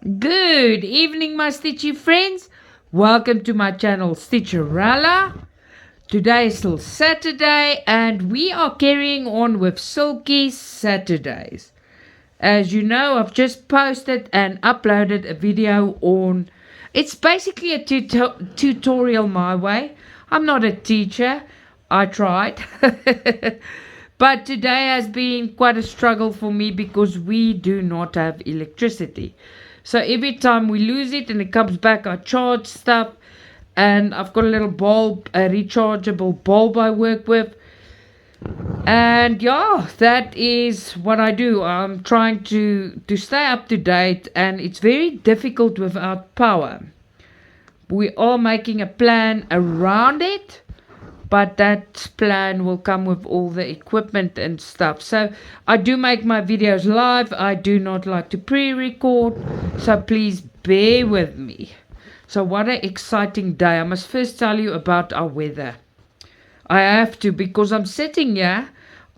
Good evening, my Stitchy friends. Welcome to my channel, Stitcha-Rella. Today is still Saturday, and we are carrying on with Silky Saturdays. As you know, I've just posted and uploaded a video on. It's basically a tutorial my way. I'm not a teacher. I tried. But today has been quite a struggle for me because we do not have electricity. So every time we lose it and it comes back, I charge stuff. And I've got a little bulb, a rechargeable bulb I work with. And yeah, that is what I do. I'm trying to stay up to date, and it's very difficult without power. We are making a plan around it, but that plan will come with all the equipment and stuff. So I do make my videos live. I do not like to pre-record, so please bear with me. So what an exciting day. I must first tell you about our weather. I have to, because I'm sitting here.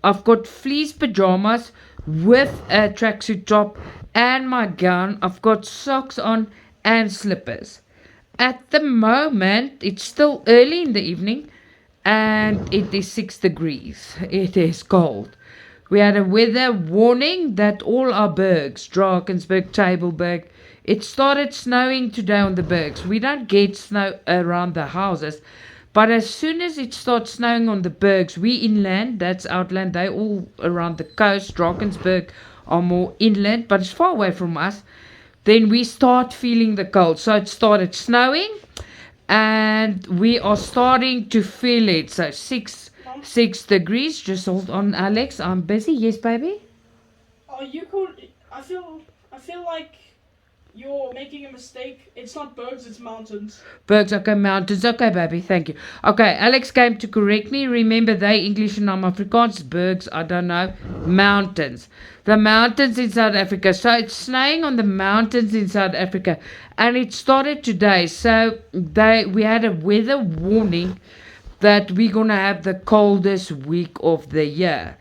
I've got fleece pajamas with a tracksuit top and my gown. I've got socks on and slippers. At the moment, it's still early in the evening, and it is 6 degrees. It is cold. We had a weather warning that all our bergs, Drakensberg, Tafelberg, it started snowing today on the bergs. We don't get snow around the houses, but as soon as it starts snowing on the bergs, we inland, that's outland, they all around the coast. Drakensberg are more inland, but it's far away from us. Then we start feeling the cold. So it started snowing, and we are starting to feel it. So 6 degrees. Just hold on, Alex. I'm busy. Yes, baby. Oh, you could. I feel like you're making a mistake. It's not bergs, it's mountains. Bergs, okay, mountains. Okay, baby, thank you. Okay, Alex came to correct me. Remember, they English and I'm Afrikaans. Bergs, I don't know. Mountains. The mountains in South Africa. So it's snowing on the mountains in South Africa. And it started today. So we had a weather warning that we're going to have the coldest week of the year.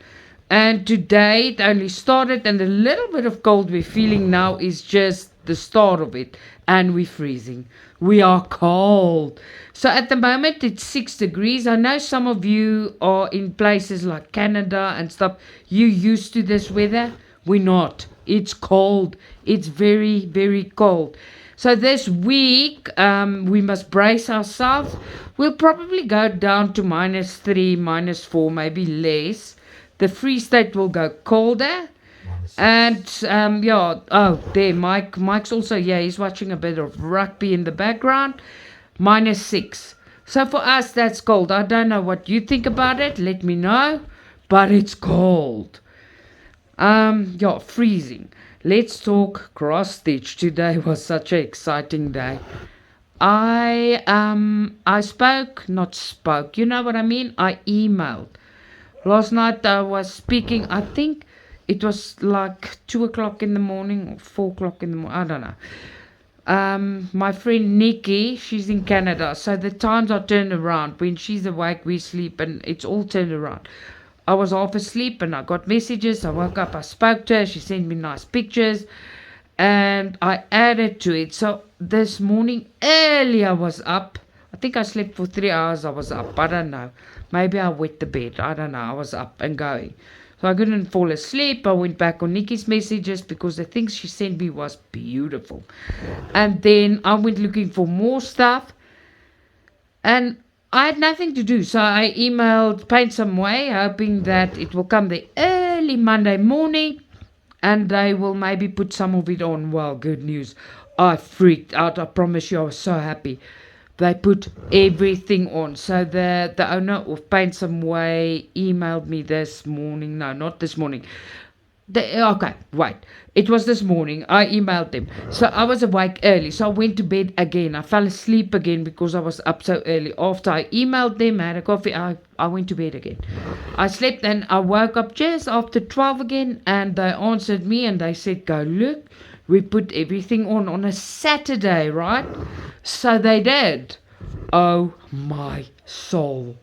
And today it only started, and the little bit of cold we're feeling now is just the start of it, and we're freezing. We are cold. So at the moment it's 6 degrees. I know some of you are in places like Canada and stuff. You used to this weather. We're not. It's cold. It's very, very cold. So this week we must brace ourselves. We'll probably go down to -3, -4, maybe less. The Free State will go colder. And yeah, oh, there, Mike's also, yeah, he's watching a bit of rugby in the background. -6. So for us, that's cold. I don't know what you think about it. Let me know. But it's cold. Yeah, freezing. Let's talk cross stitch. Today was such an exciting day. I spoke, not spoke. You know what I mean? I emailed. Last night I was speaking, I think it was like 2 o'clock in the morning or 4 o'clock in the morning. I don't know. My friend Nikki, she's in Canada. So the times are turned around. When she's awake, we sleep, and it's all turned around. I was half asleep and I got messages. I woke up, I spoke to her. She sent me nice pictures and I added to it. So this morning early I was up. I think I slept for 3 hours. I was up. I don't know. Maybe I wet the bed. I don't know. I was up and going. So I couldn't fall asleep. I went back on Nikki's messages because the things she sent me was beautiful. And then I went looking for more stuff. And I had nothing to do. So I emailed Paint Some Way, hoping that it will come the early Monday morning. And they will maybe put some of it on. Well, good news. I freaked out. I promise you, I was so happy. They put everything on. So the owner of Paint Some Way emailed me this morning. No, not this morning. Okay, wait. It was this morning. I emailed them. So I was awake early. So I went to bed again. I fell asleep again because I was up so early. After I emailed them, I had a coffee, I went to bed again. I slept and I woke up just after 12 again. And they answered me and they said, go look. We put everything on a Saturday, right? So they did. Oh my soul.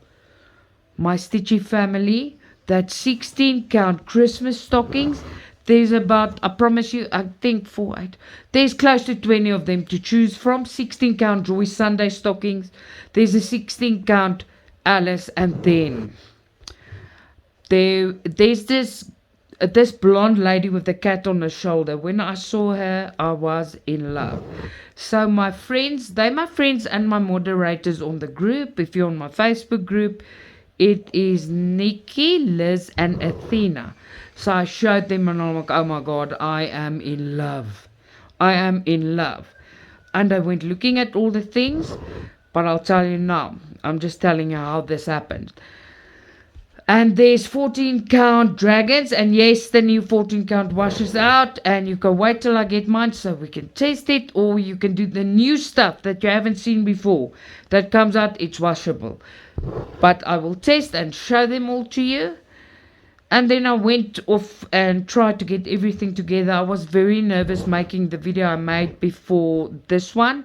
My Stitchy family, that 16 count Christmas stockings, there's about, I promise you, I think 4, 8, there's close to 20 of them to choose from. 16 count Joy Sunday stockings, there's a 16 count Alice, and then there's this blonde lady with the cat on her shoulder. When I saw her, I was in love. So my friends, they're my friends and my moderators on the group. If you're on my Facebook group, it is Nikki, Liz, and Athena. So I showed them and I'm like, oh my God, I am in love. I am in love. And I went looking at all the things, but I'll tell you now. I'm just telling you how this happened. And there's 14 count dragons, and yes, the new 14 count washes out, and you can wait till I get mine so we can test it, or you can do the new stuff that you haven't seen before that comes out. It's washable, but I will test and show them all to you. And then I went off and tried to get everything together. I was very nervous making the video I made before this one,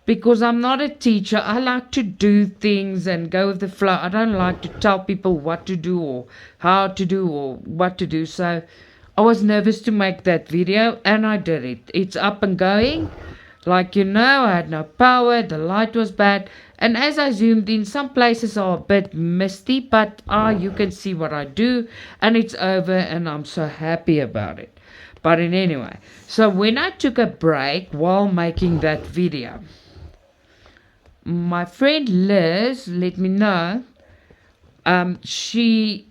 because I'm not a teacher. I like to do things and go with the flow. I don't like to tell people what to do or how to do or what to do. So I was nervous to make that video, and I did it. It's up and going. Like, you know, I had no power. The light was bad. And as I zoomed in, some places are a bit misty, but you can see what I do. And it's over, and I'm so happy about it. But anyway, so when I took a break while making that video, my friend Liz let me know she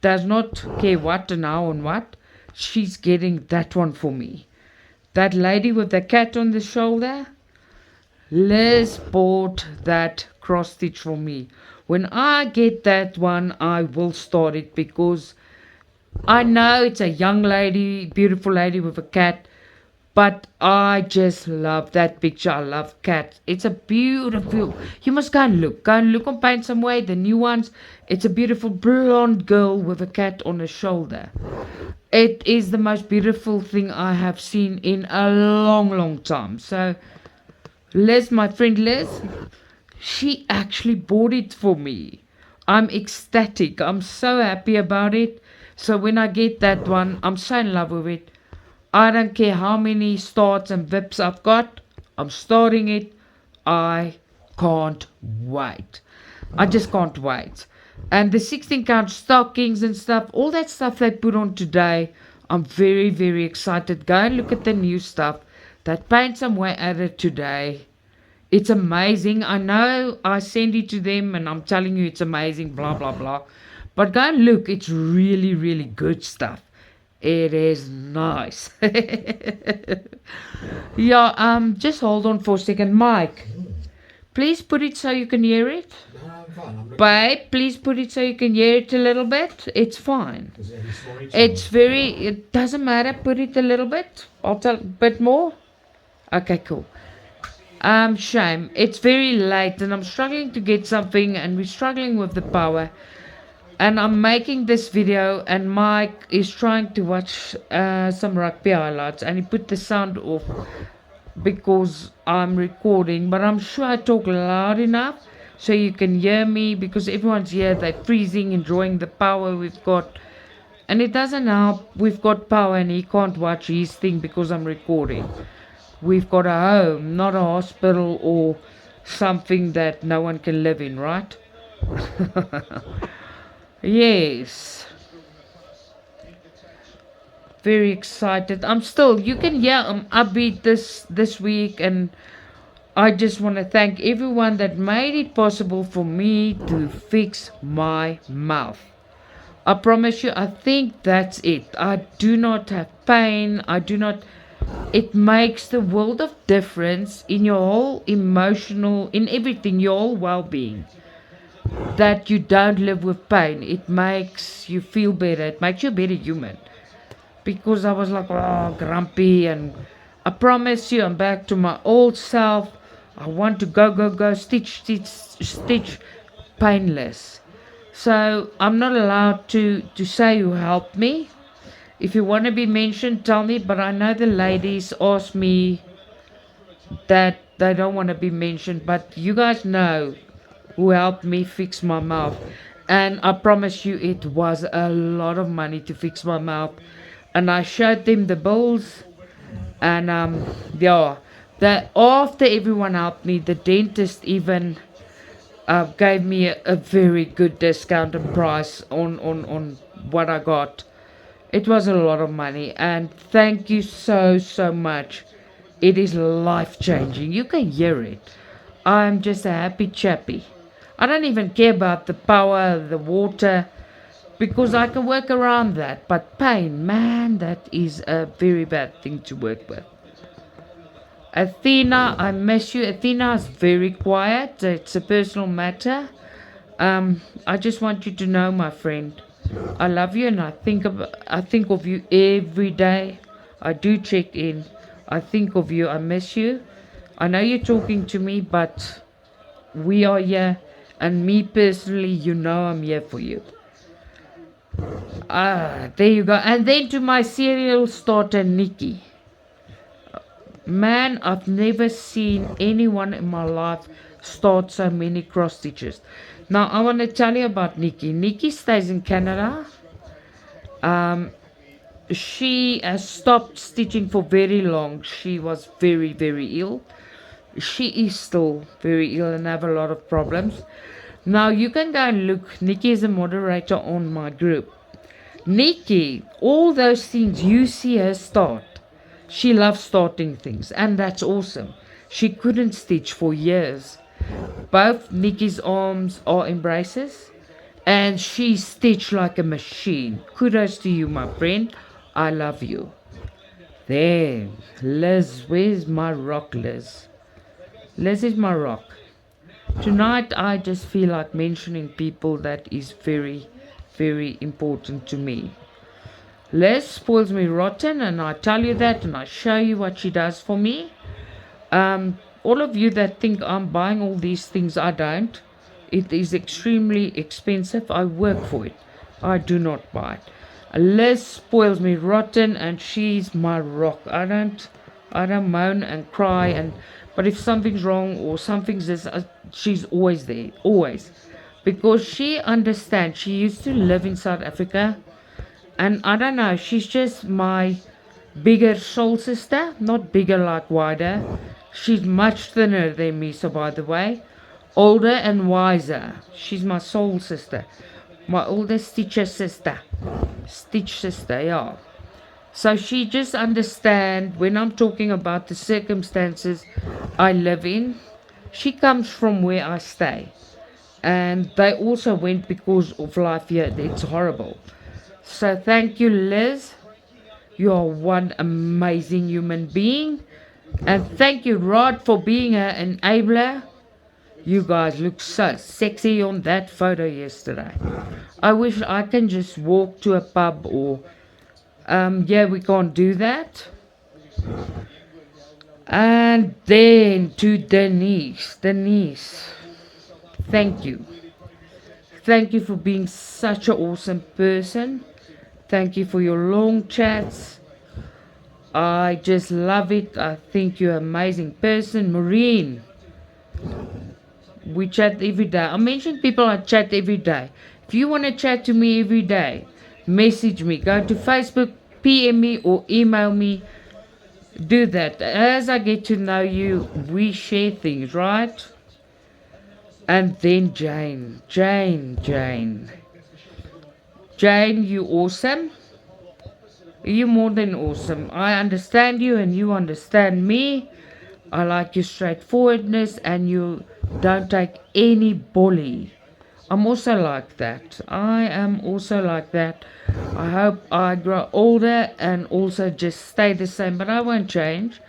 does not care what and how and what. She's getting that one for me. That lady with the cat on the shoulder, Liz bought that cross stitch for me. When I get that one, I will start it, because I know it's a young lady, beautiful lady with a cat, but I just love that picture. I love cats. It's a beautiful, you must go and look on Paint Some Way, the new ones. It's a beautiful blonde girl with a cat on her shoulder. It is the most beautiful thing I have seen in a long time. So Liz, my friend Liz, she actually bought it for me. I'm ecstatic. I'm so happy about it. So when I get that one, I'm so in love with it. I don't care how many starts and vips I've got. I'm starting it. I can't wait. I just can't wait. And the 16 count stockings and stuff, all that stuff they put on today, I'm very excited. Go and look at the new stuff that Paint Some Way added today. It's amazing. I know I send it to them and I'm telling you it's amazing, blah blah. But go and look. It's really good stuff. It is nice. Yeah, just hold on for a second. Mike, please put it so you can hear it. No, I'm fine. Babe, please put it so you can hear it a little bit. It's fine. It doesn't matter. Put it a little bit. I'll tell a bit more. Okay, cool. Shame. It's very late and I'm struggling to get something, and we're struggling with the power. And I'm making this video, and Mike is trying to watch some rugby highlights, and he put the sound off because I'm recording. But I'm sure I talk loud enough so you can hear me, because everyone's here. They're freezing, enjoying the power we've got. And it doesn't help. We've got power and he can't watch his thing because I'm recording. We've got a home, not a hospital or something that no one can live in, right? Yes. Very excited. I'm still, you can hear I'm upbeat this week, and I just want to thank everyone that made it possible for me to fix my mouth. I promise you, I think that's it. I do not have pain. It makes the world of difference in your whole emotional, in everything, your whole well-being. That you don't live with pain. It makes you feel better. It makes you a better human. Because I was like, oh, grumpy, and I promise you I'm back to my old self. I want to go, stitch, painless. So I'm not allowed to say who helped me. If you want to be mentioned, tell me. But I know the ladies ask me that they don't want to be mentioned. But you guys know who helped me fix my mouth. And I promise you it was a lot of money to fix my mouth. and I showed them the bills, and yeah, that after everyone helped me, the dentist even gave me a very good discounted price on what I got. It was a lot of money, and thank you so much. It is life changing. You can hear it. I'm just a happy chappy. I don't even care about the power, the water, because I can work around that. But pain, man, that is a very bad thing to work with. Athena, I miss you. Athena is very quiet. It's a personal matter. I just want you to know, my friend, I love you, and I think of you every day. I do check in. I think of you. I miss you. I know you're talking to me, but we are here, and me personally, you know I'm here for you. There you go. And then to my serial starter, Nikki. Man, I've never seen anyone in my life start so many cross stitches. Now, I want to tell you about Nikki. Nikki stays in Canada. She has stopped stitching for very long. She was very ill. She is still very ill and have a lot of problems. Now, you can go and look. Nikki is a moderator on my group. Nikki, all those things you see her start, she loves starting things, and that's awesome. She couldn't stitch for years. Both Nikki's arms are in braces, and she stitched like a machine. Kudos to you, my friend. I love you. There, Liz, where's my rock, Liz? Liz is my rock. Tonight, I just feel like mentioning people that is very important to me. Liz spoils me rotten, and I tell you that, and I show you what she does for me. All of you that think I'm buying all these things, I don't. It is extremely expensive. I work for it. I do not buy it. Liz spoils me rotten, and she's my rock. I don't moan and cry, but if something's wrong or something's this, she's always there, always, because she understands. She used to live in South Africa, and I don't know. She's just my bigger soul sister, not bigger like wider. She's much thinner than me, so by the way, older and wiser. She's my soul sister, my older Stitch sister, yeah. So she just understands when I'm talking about the circumstances I live in. She comes from where I stay, and they also went because of life here. It's horrible. So thank you, Liz. You are one amazing human being. And thank you, Rod, for being an enabler. You guys look so sexy on that photo yesterday. I wish I can just walk to a pub or... yeah, we can't do that. And then to Denise. Denise, thank you. Thank you for being such an awesome person. Thank you for your long chats. I just love it. I think you're an amazing person. Maureen, we chat every day. I mentioned people I chat every day. If you want to chat to me every day, message me. Go to Facebook, PM me, or email me. Do that. As I get to know you, we share things, right? And then Jane, you awesome. You're more than awesome. I understand you and you understand me. I like your straightforwardness, and you don't take any bully. I'm also like that. I am also like that. I hope I grow older and also just stay the same, but I won't change.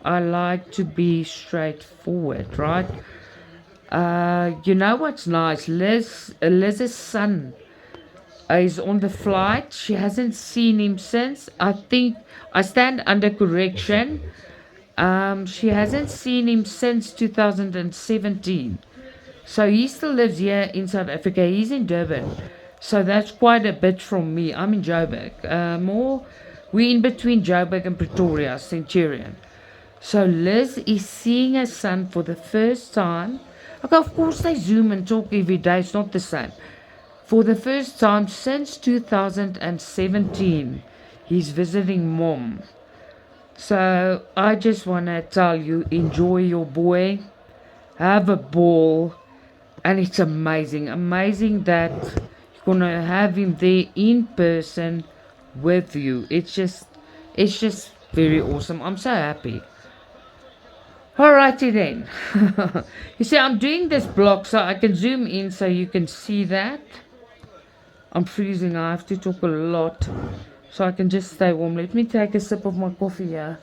I like to be straightforward, right? You know what's nice? Liz's son is on the flight. She hasn't seen him since. I think I stand under correction. She hasn't seen him since 2017. So he still lives here in South Africa. He's in Durban. So that's quite a bit from me. I'm in Joburg. We're in between Joburg and Pretoria, Centurion. So Liz is seeing her son for the first time. Okay, of course they Zoom and talk every day. It's not the same. For the first time since 2017, He's visiting mom. So I just want to tell you, enjoy your boy, have a ball, and it's amazing that you're gonna have him there in person with you. It's just very awesome. I'm so happy. Alrighty then. You see, I'm doing this block so I can zoom in so you can see that. I'm freezing. I have to talk a lot so I can just stay warm. Let me take a sip of my coffee here.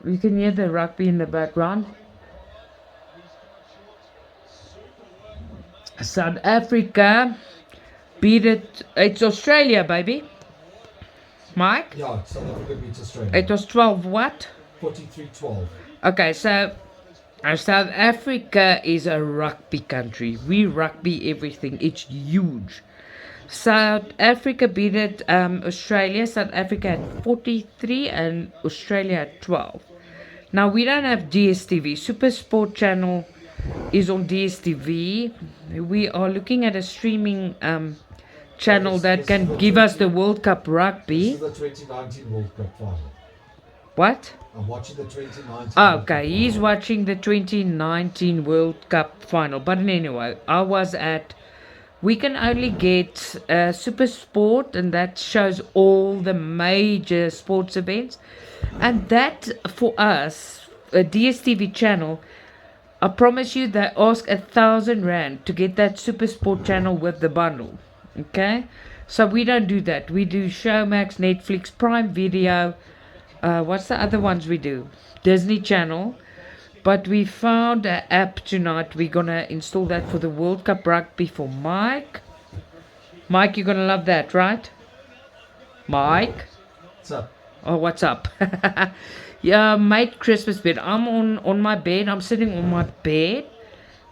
You can hear the rugby in the background. South Africa beat it. It's Australia, baby. Mike? Yeah, South Africa beats Australia. It was 12 what? 43-12. Okay, so South Africa is a rugby country. We rugby everything. It's huge. South Africa beat it Australia. South Africa had 43 and Australia had 12. Now we don't have DSTV. Super Sport channel is on DSTV. We are looking at a streaming channel that can give us the World Cup rugby. This is the 2019 World Cup final. What? I'm watching the 2019. Okay, he's watching the 2019 World Cup final. But anyway, I was at. We can only get Super Sport, and that shows all the major sports events. And that for us, a DSTV channel, I promise you, they ask 1,000 rand to get that Super Sport channel with the bundle. Okay, so we don't do that. We do Showmax, Netflix, Prime Video. What's the other ones we do? Disney Channel. But we found an app tonight. We're gonna install that for the World Cup rugby for Mike. Mike, you're gonna love that, right? Mike? What's up? Oh, what's up? Yeah, mate, Christmas bed. I'm on my bed. I'm sitting on my bed.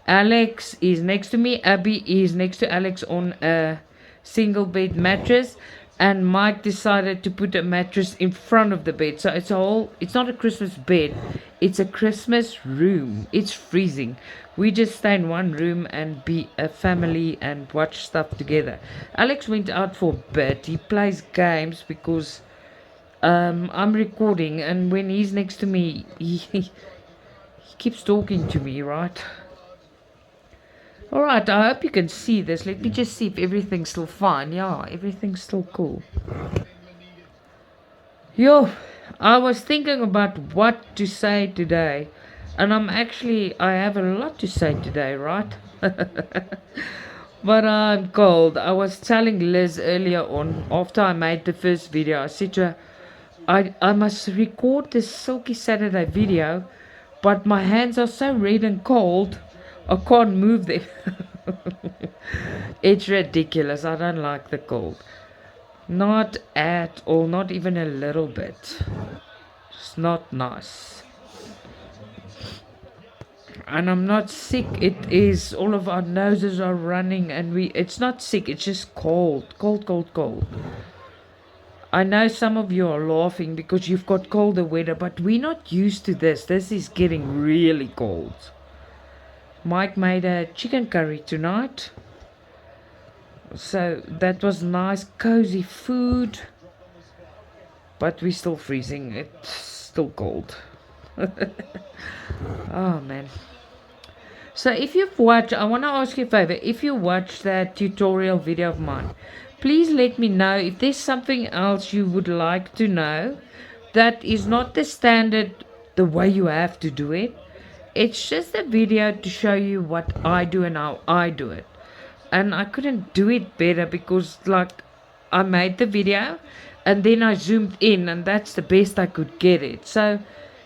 Alex is next to me. Abby is next to Alex on a single bed mattress. And Mike decided to put a mattress in front of the bed. So it's not a Christmas bed. It's a Christmas room. It's freezing. We just stay in one room and be a family and watch stuff together. Alex went out for a bit. He plays games because I'm recording. And when he's next to me, he keeps talking to me, right? Alright, I hope you can see this. Let me just see if everything's still fine. Yeah, everything's still cool. Yo, I was thinking about what to say today. And I have a lot to say today, right? But I'm cold. I was telling Liz earlier on, after I made the first video, I said to her, I must record this Silky Saturday video, but my hands are so red and cold. I can't move them. It's ridiculous. I don't like the cold. Not at all. Not even a little bit. It's not nice. And I'm not sick. It is. All of our noses are running and it's not sick. It's just cold. Cold, cold, cold. I know some of you are laughing because you've got colder weather, but we're not used to this. This is getting really cold. Mike made a chicken curry tonight. So that was nice, cozy food. But we're still freezing. It's still cold. Oh, man. So if you've watched, I want to ask you a favor. If you watched that tutorial video of mine, please let me know if there's something else you would like to know that is not the standard, the way you have to do it. It's just a video to show you what I do and how I do it. And I couldn't do it better because, like, I made the video and then I zoomed in and that's the best I could get it. So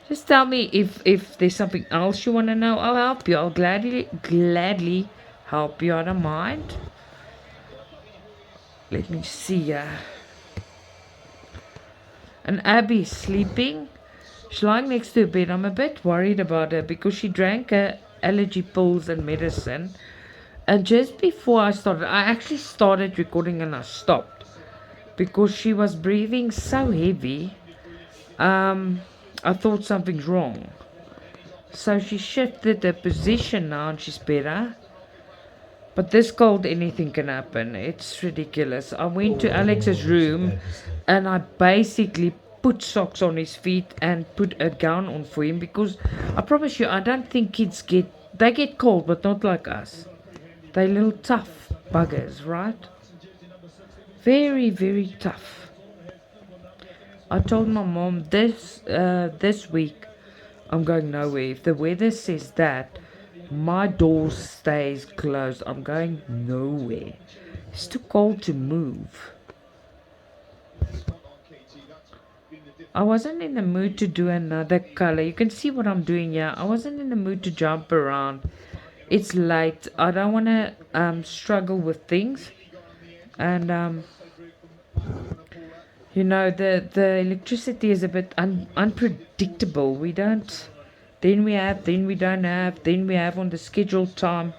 just tell me if there's something else you want to know. I'll help you. I'll gladly help you. I don't mind. Let me see. And Abby's sleeping. She's lying next to her bed. I'm a bit worried about her because she drank her allergy pills and medicine. And just before I actually started recording and I stopped because she was breathing so heavy. I thought something's wrong. So she shifted her position now and she's better. But this cold, anything can happen. It's ridiculous. I went to Alex's room and I basically put socks on his feet and put a gown on for him because I promise you, I don't think kids they get cold, but not like us. They're little tough buggers, right? Very, very tough. I told my mom this week I'm going nowhere. If the weather says that, my door stays closed. I'm going nowhere. It's too cold to move. I wasn't in the mood to do another color. You can see what I'm doing here. I wasn't in the mood to jump around. It's late. I don't want to struggle with things. And you know, the electricity is a bit unpredictable. We don't... Then we have, then we don't have, then we have on the scheduled time,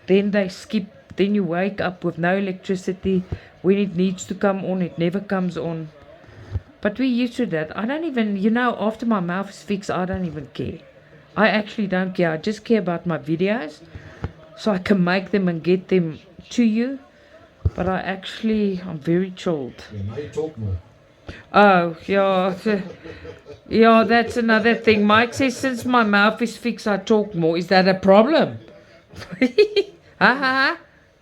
then they skip, then you wake up with no electricity. When it needs to come on, it never comes on. But we're used to that. I don't even, you know, after my mouth is fixed, I don't even care. I actually don't care. I just care about my videos, so I can make them and get them to you. But I'm very chilled. Yeah, now you talk more. Oh, yeah. Yeah, that's another thing. Mike says, since my mouth is fixed, I talk more. Is that a problem? Mike? I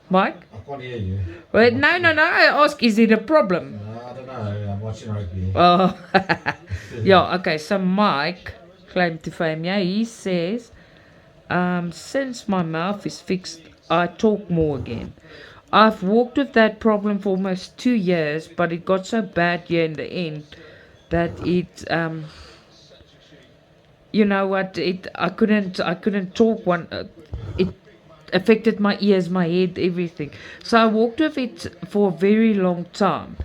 can't hear you. Well, no. I ask, is it a problem? No, I don't know. I'm watching rugby. Oh, yeah. Okay. So Mike, claim to fame. Yeah, he says, since my mouth is fixed, I talk more again. I've walked with that problem for almost 2 years, but it got so bad here in the end that it, you know what, I couldn't talk it affected my ears, my head, everything. So I walked with it for a very long time.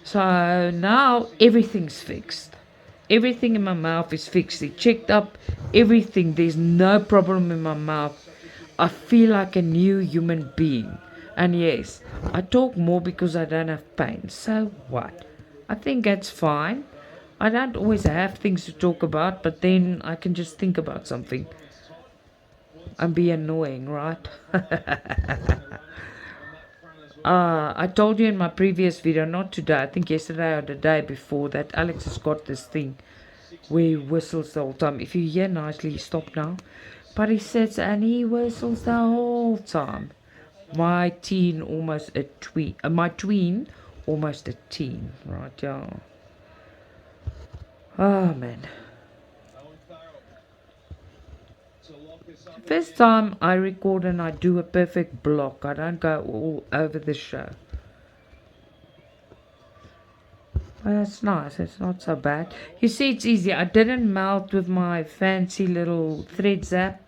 So now everything's fixed. Everything in my mouth is fixed. It checked up everything. There's no problem in my mouth. I feel like a new human being. And yes, I talk more because I don't have pain. So what? I think that's fine. I don't always have things to talk about, but then I can just think about something and be annoying, right? I told you in my previous video, not today, I think yesterday or the day before, that Alex has got this thing where he whistles the whole time. If you hear nicely, stop now. But he sits and he whistles the whole time. My tween, almost a teen, right? Yeah. Oh man. First time I record and I do a perfect block. I don't go all over the show. Well, that's nice. It's not so bad. You see, it's easy. I didn't melt with my fancy little thread zap.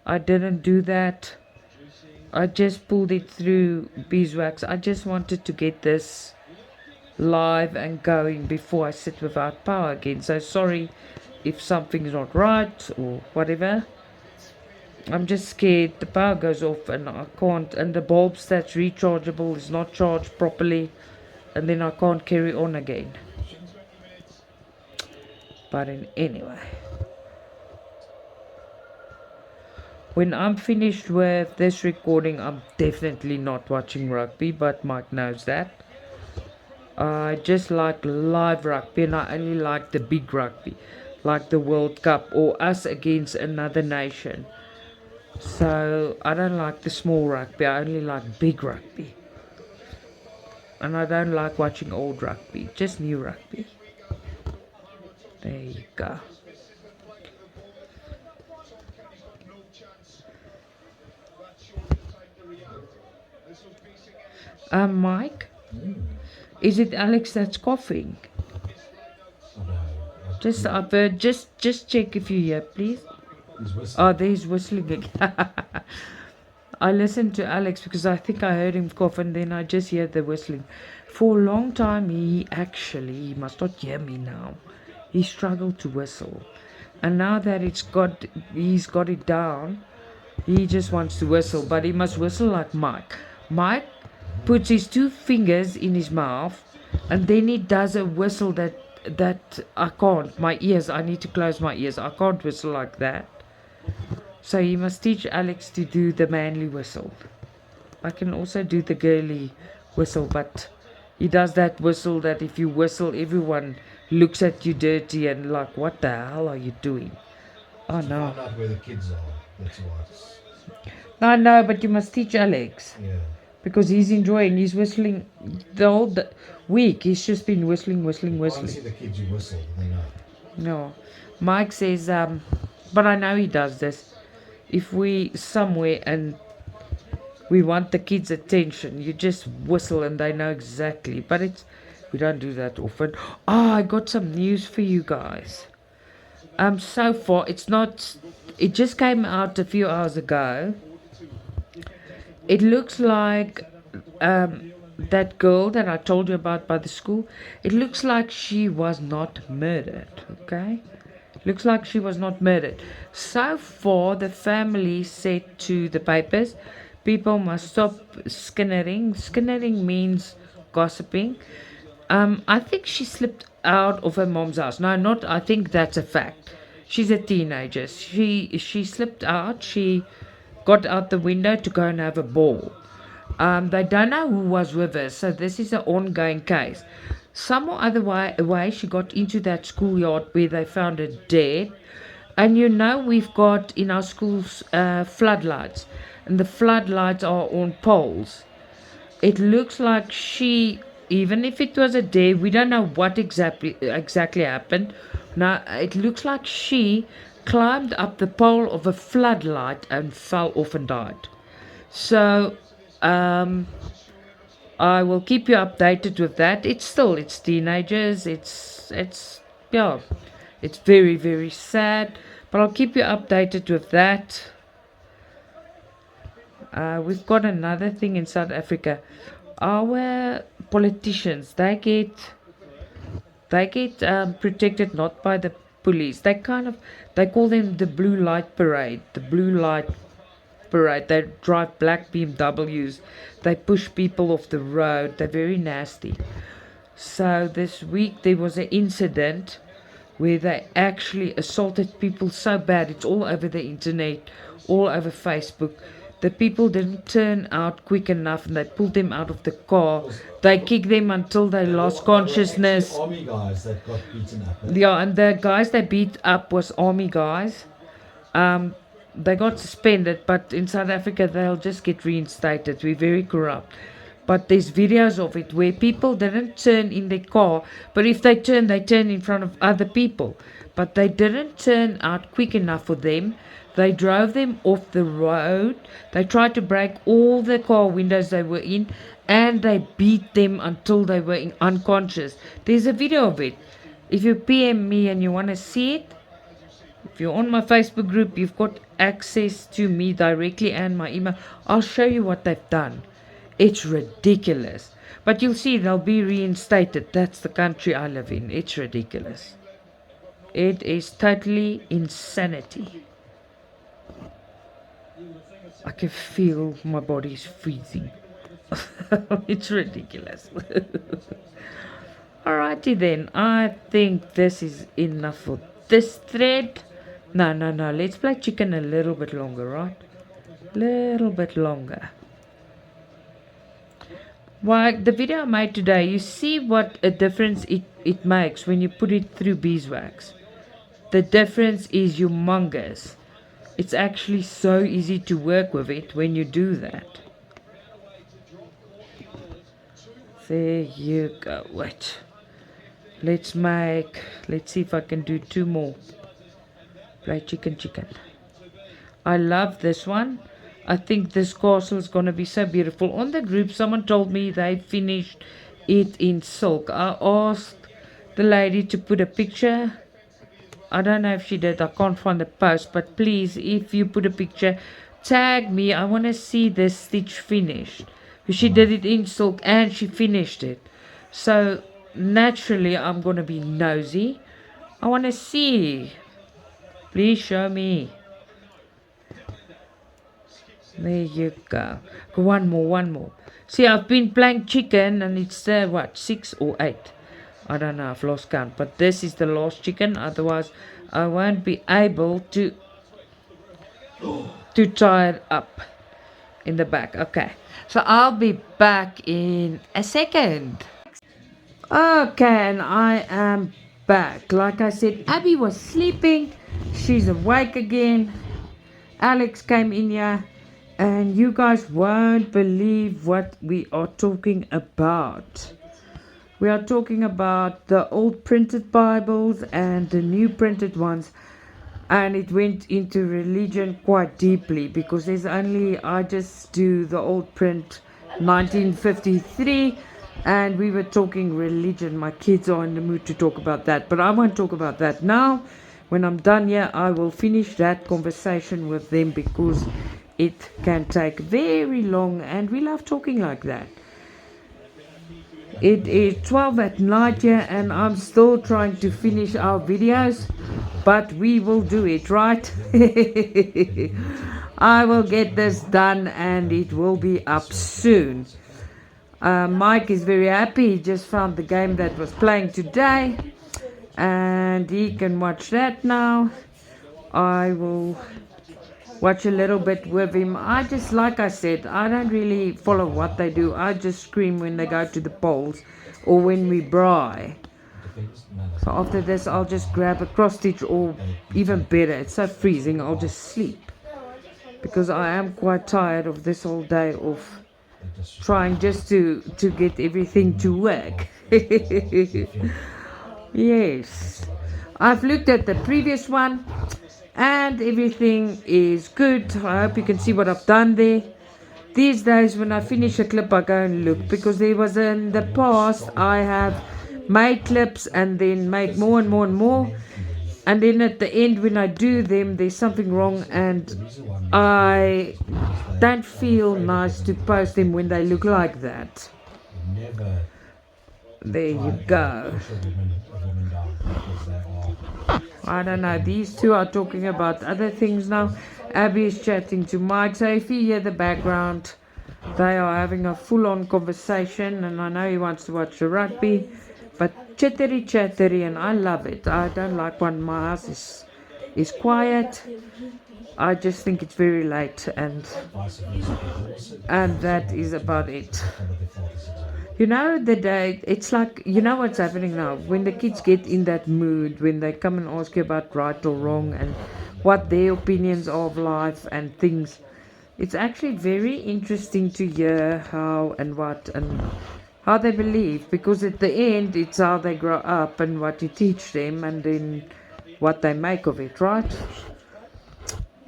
I didn't do that. I just pulled it through beeswax. I just wanted to get this live and going before I sit without power again. So sorry if something's not right or whatever. I'm just scared the power goes off and I can't, and the bulb that's rechargeable is not charged properly, and then I can't carry on again. But anyway, when I'm finished with this recording, I'm definitely not watching rugby, but Mike knows that. I just like live rugby, and I only like the big rugby, like the World Cup or us against another nation. So I don't like the small rugby, I only like big rugby. And I don't like watching old rugby, just new rugby. There you go. Mike? Is it Alex that's coughing? Just check if you hear, please. Oh, there's whistling again. I listened to Alex because I think I heard him cough, and then I just hear the whistling. For a long time, he must not hear me now. He struggled to whistle, and now that he's got it down, he just wants to whistle, but he must whistle like Mike. Mike puts his 2 fingers in his mouth, and then he does a whistle that I can't. My ears, I need to close my ears. I can't whistle like that. So you must teach Alex to do the manly whistle. I can also do the girly whistle, but he does that whistle that if you whistle, everyone looks at you dirty and like, what the hell are you doing? Oh To no. find out where the kids are. That's what. No, no, but you must teach Alex. Yeah. Because he's enjoying, he's whistling the whole week. He's just been whistling. Once you see the kids you whistle, they know. No. Mike says, but I know he does this. If we somewhere and we want the kids' attention, you just whistle and they know exactly. But we don't do that often. Oh, I got some news for you guys. So far, it just came out a few hours ago. It looks like that girl that I told you about by the school, it looks like she was not murdered, okay? Looks like she was not murdered. So far, the family said to the papers, people must stop skinnering. Skinnering means gossiping. I think she slipped out of her mom's house. No, not, I think that's a fact. She's a teenager. She slipped out. She got out the window to go and have a ball. They don't know who was with her, so this is an ongoing case. Some or other way she got into that schoolyard where they found her dead. And you know we've got in our schools floodlights, and the floodlights are on poles. It looks like she, even if it was a day, we don't know what exactly happened. Now it looks like she climbed up the pole of a floodlight and fell off and died. So I will keep you updated with that. It's teenagers. It's yeah, it's very, very sad. But I'll keep you updated with that. We've got another thing in South Africa. Our politicians, they get protected not by the police. They call them the blue light parade. The blue light parade. They drive black BMWs. They push people off the road. They're very nasty. So this week there was an incident where they actually assaulted people so bad. It's all over the internet, all over Facebook. The people didn't turn out quick enough and they pulled them out of the car. They kicked them until they lost consciousness. Army guys that got beaten up. Yeah, and the guys they beat up was army guys. They got suspended, but in South Africa they'll just get reinstated. We're very corrupt. But there's videos of it where people didn't turn in their car, but if they turn in front of other people. But they didn't turn out quick enough for them. They drove them off the road. They tried to break all the car windows they were in, and they beat them until they were unconscious. There's a video of it. If you PM me and you want to see it, if you're on my Facebook group, you've got access to me directly and my email. I'll show you what they've done. It's ridiculous. But you'll see they'll be reinstated. That's the country I live in. It's ridiculous. It is totally insanity. I can feel my body's freezing. It's ridiculous. Alrighty then. I think this is enough for this thread. No. Let's play chicken a little bit longer, right? Little bit longer. Well, the video I made today, you see what a difference it makes when you put it through beeswax. The difference is humongous. It's actually so easy to work with it when you do that. There you go. Wait. Let's see if I can do 2 more. Play chicken. I love this one. I think this castle is going to be so beautiful. On the group, someone told me they finished it in silk. I asked the lady to put a picture. I don't know if she did. I can't find the post. But please, if you put a picture, tag me. I want to see this stitch finished. She did it in silk and she finished it. So, naturally, I'm going to be nosy. I want to see. Please show me. There you go. One more. See, I've been playing chicken and it's 6 or 8. I don't know, I've lost count. But this is the last chicken. Otherwise, I won't be able to tie it up. In the back, okay. So I'll be back in a second. Okay, and I am back. Like I said, Abby was sleeping. She's awake again. Alex came in here, and you guys won't believe what we are talking about. We are talking about the old printed Bibles and the new printed ones, and it went into religion quite deeply because I just do the old print 1953, and we were talking religion. My kids are in the mood to talk about that, but I won't talk about that now. When I'm done here, I will finish that conversation with them because it can take very long, and we love talking like that. It is 12 at night here, and I'm still trying to finish our videos, but we will do it, right? I will get this done, and it will be up soon. Mike is very happy. He just found the game that was playing today, and he can watch that now. I will watch a little bit with him. I just, like I said, I don't really follow what they do. I just scream when they go to the polls or when we braai. So after this, I'll just grab a cross stitch, or even better, it's so freezing, I'll just sleep. Because I am quite tired of this whole day of trying just to get everything to work. Yes. I've looked at the previous one, and everything is good. I hope you can see what I've done there. These days when I finish a clip, I go and look, because there was in the past I have made clips and then made more and more and more, and then at the end when I do them, there's something wrong, and I don't feel nice to post them when they look like that. There you go. I don't know, these two are talking about other things now. Abby is chatting to Mike, so if you hear the background, they are having a full-on conversation, and I know he wants to watch the rugby, but chattery, and I love it. I don't like when my house is quiet. I just think it's very late, and that is about it. You know, the day, it's like, you know what's happening now? When the kids get in that mood, when they come and ask you about right or wrong and what their opinions are of life and things, it's actually very interesting to hear how and what and how they believe, because at the end, it's how they grow up and what you teach them, and then what they make of it, right?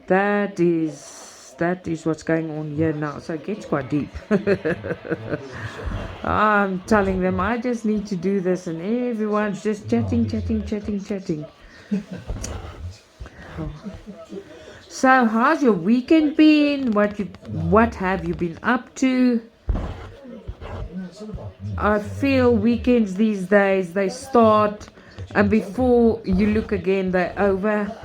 That is what's going on here now, so it gets quite deep. I'm telling them I just need to do this, and everyone's just chatting. So how's your weekend been? What have you been up to? I feel weekends these days, they start, and before you look again, they're over.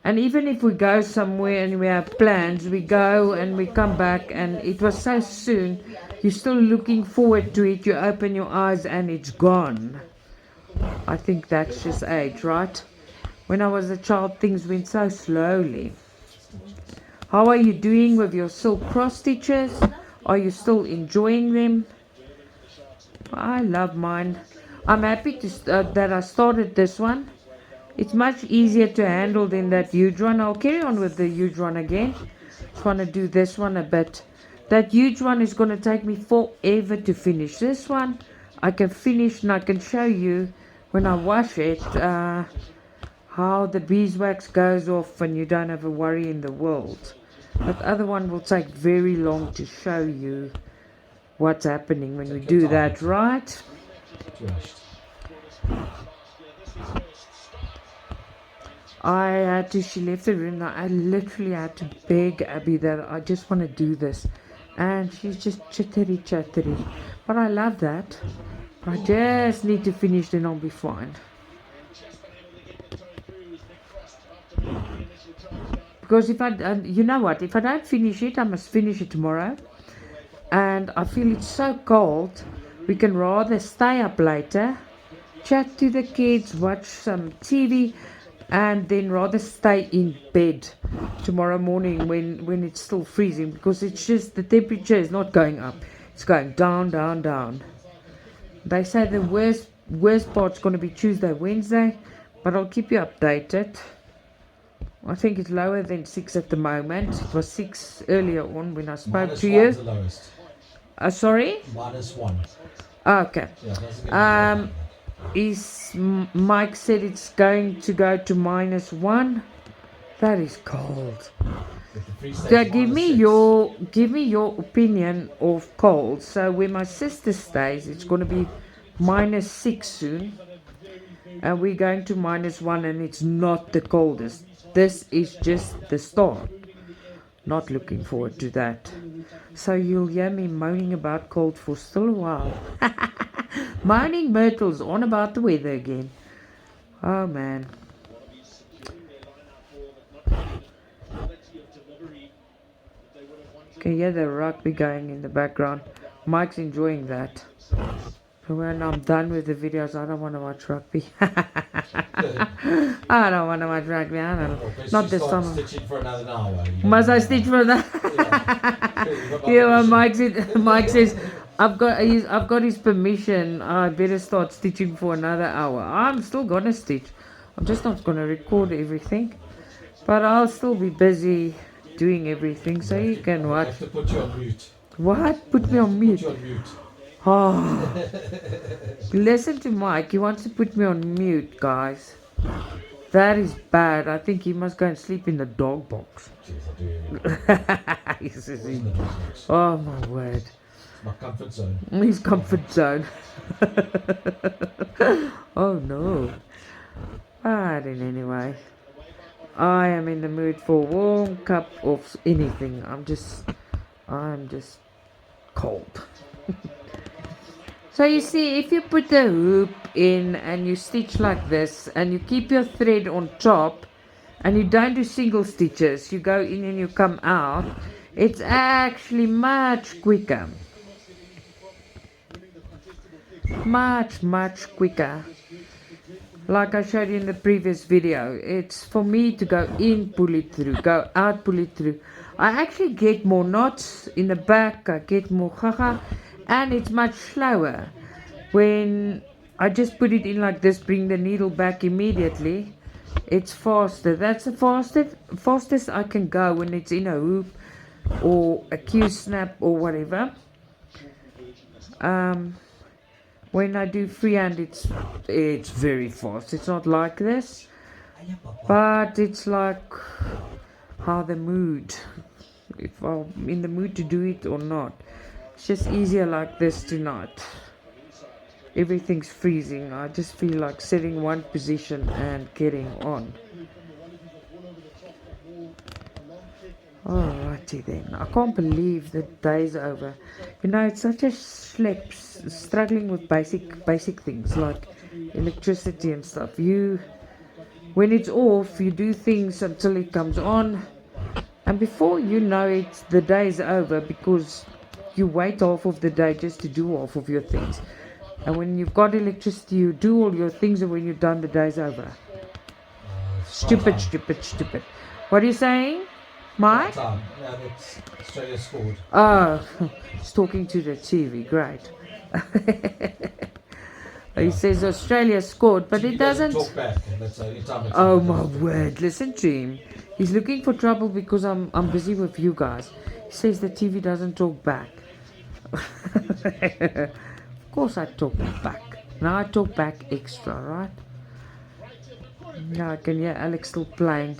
And even if we go somewhere and we have plans, we go and we come back, and it was so soon. You're still looking forward to it. You open your eyes and it's gone. I think that's just age, right? When I was a child, things went so slowly. How are you doing with your silk cross stitches? Are you still enjoying them? I love mine. I'm happy that I started this one. It's much easier to handle than that huge one. I'll carry on with the huge one again. Just want to do this one a bit. That huge one is going to take me forever to finish. This one I can finish, and I can show you when I wash it how the beeswax goes off and you don't have a worry in the world. That other one will take very long to show you what's happening when we do that, right? She left the room now. I literally had to beg Abby that I just want to do this. And she's just chattery. But I love that. But I just need to finish, then I'll be fine. Because if you know what, if I don't finish it, I must finish it tomorrow. And I feel it's so cold, we can rather stay up later, chat to the kids, watch some TV. and then rather stay in bed tomorrow morning when it's still freezing, because it's just the temperature is not going up, it's going down, down, down. They say the worst part's going to be Tuesday, Wednesday, but I'll keep you updated. I think it's lower than 6 at the moment. It was 6 earlier on when I spoke to you. The lowest. Sorry? -1. Okay. Yeah, doesn't get Mike said it's going to go to -1. That is cold. So give me your opinion of cold. So where my sister stays, it's going to be -6 soon, and we're going to -1, and it's not the coldest. This is just the start. Not looking forward to that. So you'll hear me moaning about cold for still a while. Moaning Myrtle's on about the weather again. Oh man. Can hear the rugby going in the background. Mike's enjoying that. But when I'm done with the videos, I don't want to watch rugby. I don't want to watch rugby. I don't know. Not this summer. Stitching for another hour. Must I stitch for that? Yeah, well, Mike says, I've got his permission. I better start stitching for another hour. I'm still gonna stitch. I'm just not gonna record everything, but I'll still be busy doing everything, so you can watch. I have to put you on mute. What? Put me on mute. Put you on mute. Oh, listen to Mike. He wants to put me on mute, guys. That is bad. I think he must go and sleep in the dog box. Oh my word. It's my comfort zone. His comfort zone. Oh no. But anyway, I am in the mood for a warm cup of anything. I'm just cold. So you see, if you put the hoop in and you stitch like this and you keep your thread on top and you don't do single stitches, you go in and you come out, it's actually much quicker. Much quicker. Like I showed you in the previous video, it's for me to go in, pull it through, go out, pull it through. I actually get more knots in the back, I get more gaga, and it's much slower. When I just put it in like this, bring the needle back immediately, it's faster. That's the fastest I can go when it's in a hoop or a Q-snap or whatever. When I do freehand, it's very fast. It's not like this, but it's like how the mood, if I'm in the mood to do it or not. It's just easier like this tonight. Everything's freezing. I just feel like setting one position and getting on. Alrighty then. I can't believe the day's over. You know, it's such a schlep, struggling with basic things like electricity and stuff. When it's off, you do things until it comes on, and before you know it, the day's over, because you wait half of the day just to do half of your things. And when you've got electricity, you do all your things, and when you're done, the day's over. Stupid. What are you saying, Mike? Yeah, Australia scored. Oh, he's talking to the TV. Great. He says Australia scored, but it doesn't. Talk back. That's time. Oh my word! Listen to him. He's looking for trouble because I'm busy with you guys. He says the TV doesn't talk back. Of course I talk back. Now I talk back extra, right? Now I can hear Alex still playing.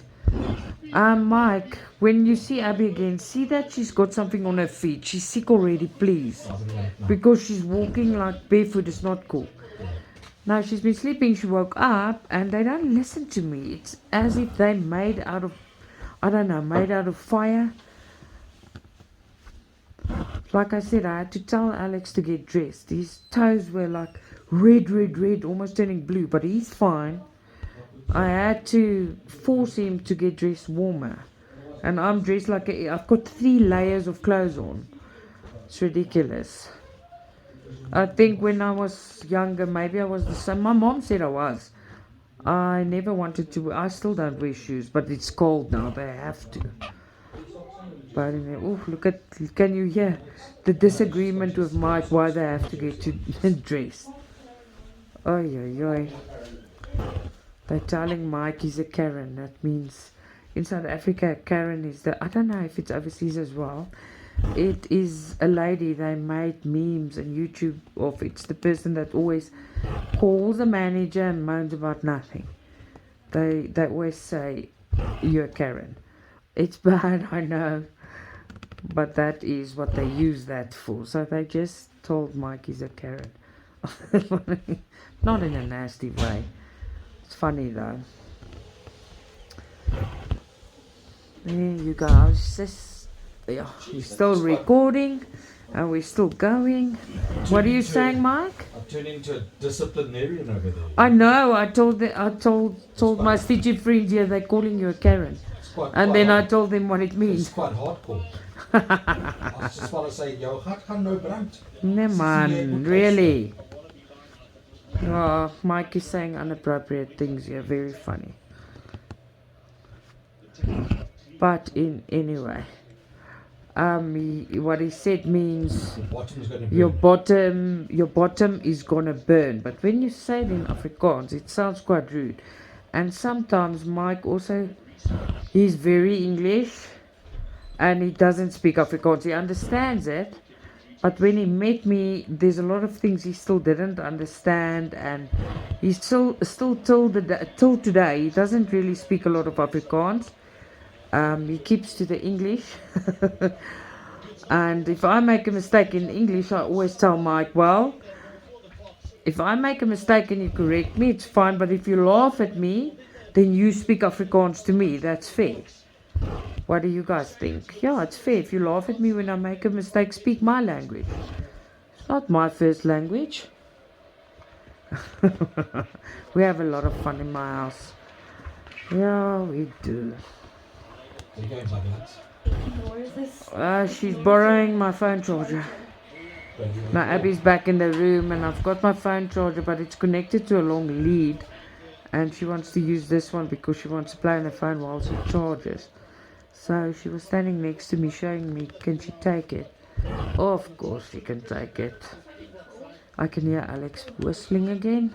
Mike, when you see Abby again, see that she's got something on her feet. She's sick already, please. Because she's walking like barefoot. It's not cool. Now she's been sleeping, she woke up, and they don't listen to me. It's as if they're made out of, I don't know, made out of fire. Like I said, I had to tell Alex to get dressed. His toes were like red, almost turning blue, but he's fine. I had to force him to get dressed warmer. And I'm dressed like I've got 3 layers of clothes on. It's ridiculous. I think when I was younger, maybe I was the same. My mom said I was. I never wanted to. I still don't wear shoes, but it's cold now. They have to. But oh, look at! Can you hear the disagreement with Mike? Why they have to get to dress? Oi, oi, oi! They're telling Mike he's a Karen. That means in South Africa, Karen is the. I don't know if it's overseas as well. It is a lady they made memes and YouTube of. It's the person that always calls the manager and moans about nothing. They always say you're Karen. It's bad, I know, but that is what they use that for. So they just told Mike he's a Karen. Not in a nasty way. It's funny though. There you go. It's just, yeah, we're still recording and we're still going. What are you saying, Mike? I'm turning into a disciplinarian over there. I know. I told my Stitchy friends here they're calling you a Karen, and then I told them what it It's means. quite hardcore. I just want to say, yo, hart gaan nou brand. No man, really. Oh, Mike is saying inappropriate things here. Very funny. But anyway, what he said means The bottom is going to be. your bottom is gonna burn. But when you say it in Afrikaans, it sounds quite rude. And sometimes Mike also, he's very English, and he doesn't speak Afrikaans. He understands it, but when he met me, there's a lot of things he still didn't understand, and he's still till today he doesn't really speak a lot of Afrikaans. He keeps to the English. And if I make a mistake in English, I always tell Mike, well, if I make a mistake and you correct me, it's fine. But if you laugh at me, then you speak Afrikaans to me. That's fair. What do you guys think? Yeah, it's fair. If you laugh at me when I make a mistake, speak my language. It's not my first language. We have a lot of fun in my house. Yeah, we do. Are you going, buddy? Where is this? She's borrowing my phone charger. Now Abby's back in the room and I've got my phone charger, but it's connected to a long lead, and she wants to use this one because she wants to play on the phone while she charges. So she was standing next to me showing me, can she take it? Of course she can take it. I can hear Alex whistling again.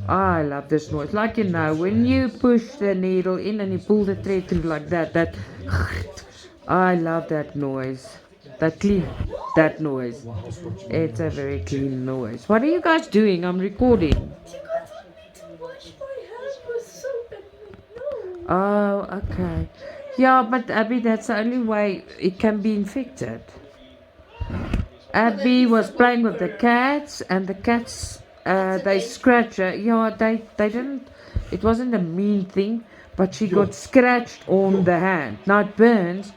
I love this noise. Like, you know, when you push the needle in and you pull the thread through like that I love that noise. That noise. It's a very clean noise. What are you guys doing? I'm recording. You guys want me to wash my hands with soap and no. Oh, okay. Yeah, but Abby, that's the only way it can be infected. Abby was playing with the cats, and the cats, they scratched her. Yeah, they didn't, it wasn't a mean thing, but she got scratched on the hand. Now it burns,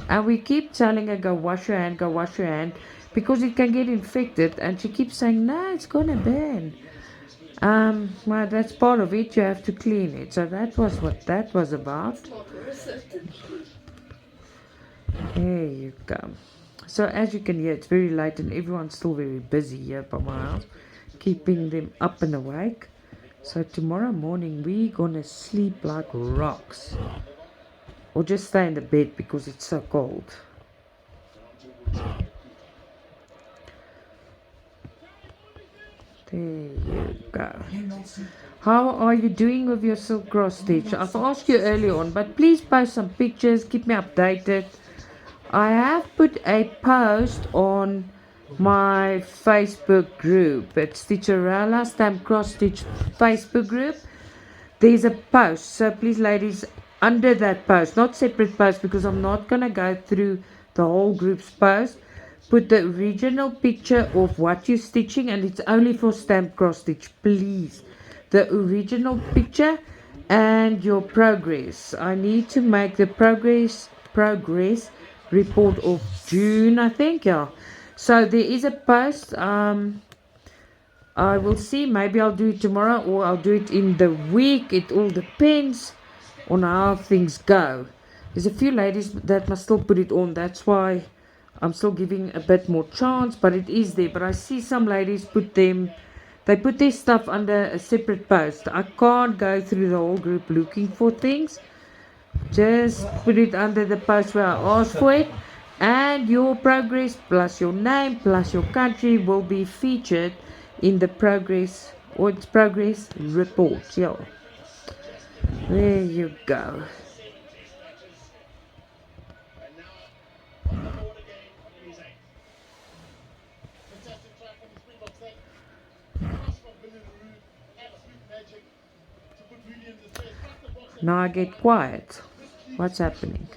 and we keep telling her, go wash your hand, because it can get infected, and she keeps saying, no, it's gonna burn. Well, that's part of it, you have to clean it. So that was what that was about. There you go. So as you can hear, it's very late and everyone's still very busy here by my house, keeping them up and awake. So tomorrow morning we're gonna sleep like rocks, or just stay in the bed because it's so cold. There you go. How are you doing with your silk cross stitch? I've asked you earlier on, but please post some pictures, keep me updated. I have put a post on my Facebook group. It's Stitcha-Rella Stamp Cross Stitch Facebook group. There's a post, so please ladies, under that post, not separate post, because I'm not gonna go through the whole group's post, put the original picture of what you're stitching, and it's only for stamp cross stitch, please. The original picture and your progress. I need to make the progress report of June, I think. Yeah, so there is a post. I will see, maybe I'll do it tomorrow or I'll do it in the week. It all depends on how things go. There's a few ladies that must still put it on, that's why I'm still giving a bit more chance, but it is there. But I see some ladies put them They put their stuff under a separate post. I can't go through the whole group looking for things. Just put it under the post where I asked for it. And your progress plus your name plus your country will be featured in the progress or its progress report. Yeah. There you go. Now I get quiet. What's happening?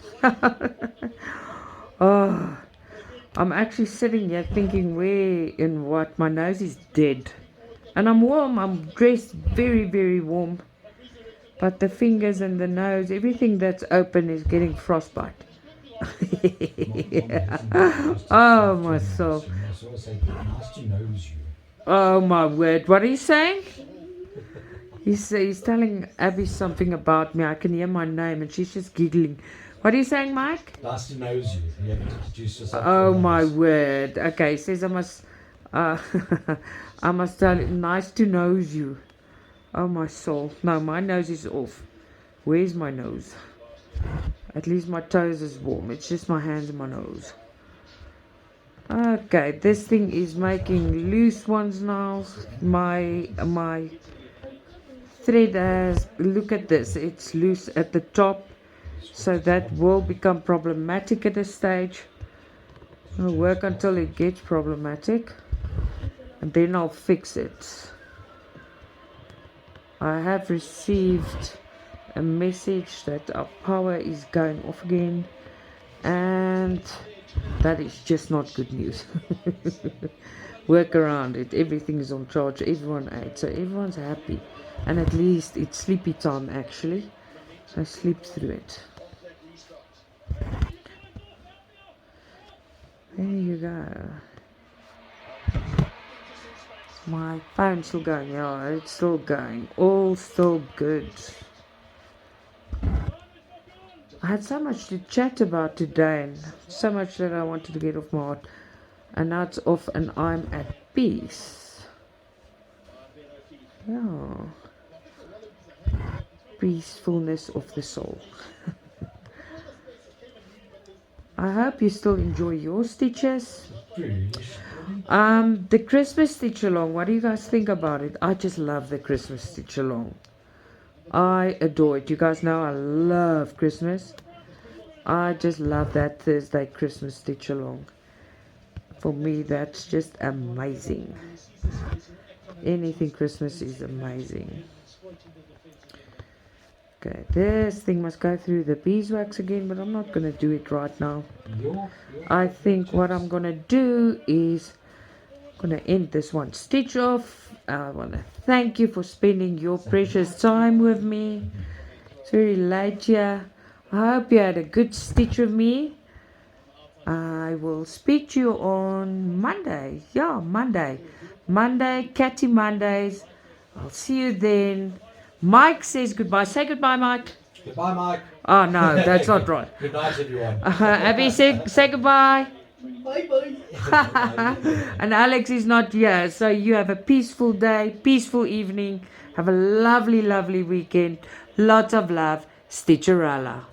Oh, I'm actually sitting here thinking where and what. My nose is dead. And I'm warm. I'm dressed very, very warm. But the fingers and the nose, everything that's open is getting frostbite. Oh, my soul. Oh, my word. What are you saying? He's telling Abby something about me. I can hear my name and she's just giggling. What are you saying, Mike? Nice to knows you. You have to introduce yourself. Oh, my word. Okay, he says I must I must tell you, nice to nose you. Oh, my soul. No, my nose is off. Where's my nose? At least my toes is warm. It's just my hands and my nose. Okay, this thing is making loose ones now. My thread has, look at this, it's loose at the top, so that will become problematic at this stage. I'll work until it gets problematic and then I'll fix it. I have received a message that our power is going off again, and that is just not good news. Work around it. Everything is on charge. Everyone ate, so everyone's happy. And at least it's sleepy time actually. So I sleep through it. There you go. My phone's still going. Yeah, it's still going. All still good. I had so much to chat about today and so much that I wanted to get off my heart. And now it's off and I'm at peace. Yeah. Peacefulness of the soul. I hope you still enjoy your stitches. The Christmas stitch along, what do you guys think about it? I just love the Christmas stitch along. I adore it. You guys know I love Christmas. I just love that Thursday Christmas stitch along. For me, that's just amazing. Anything Christmas is amazing. Okay, this thing must go through the beeswax again, but I'm not going to do it right now. I think what I'm going to do is I'm going to end this one stitch off. I want to thank you for spending your precious time with me. It's very late here. I hope you had a good stitch with me. I will speak to you on Monday. Yeah, Monday. Monday, Catty Mondays. I'll see you then. Mike says goodbye. Say goodbye, Mike. Goodbye, Mike. Oh, no, that's not right. Good night, everyone. Abby, say goodbye. Bye-bye. And Alex is not here. So you have a peaceful day, peaceful evening. Have a lovely, lovely weekend. Lots of love. Stitcha-Rella.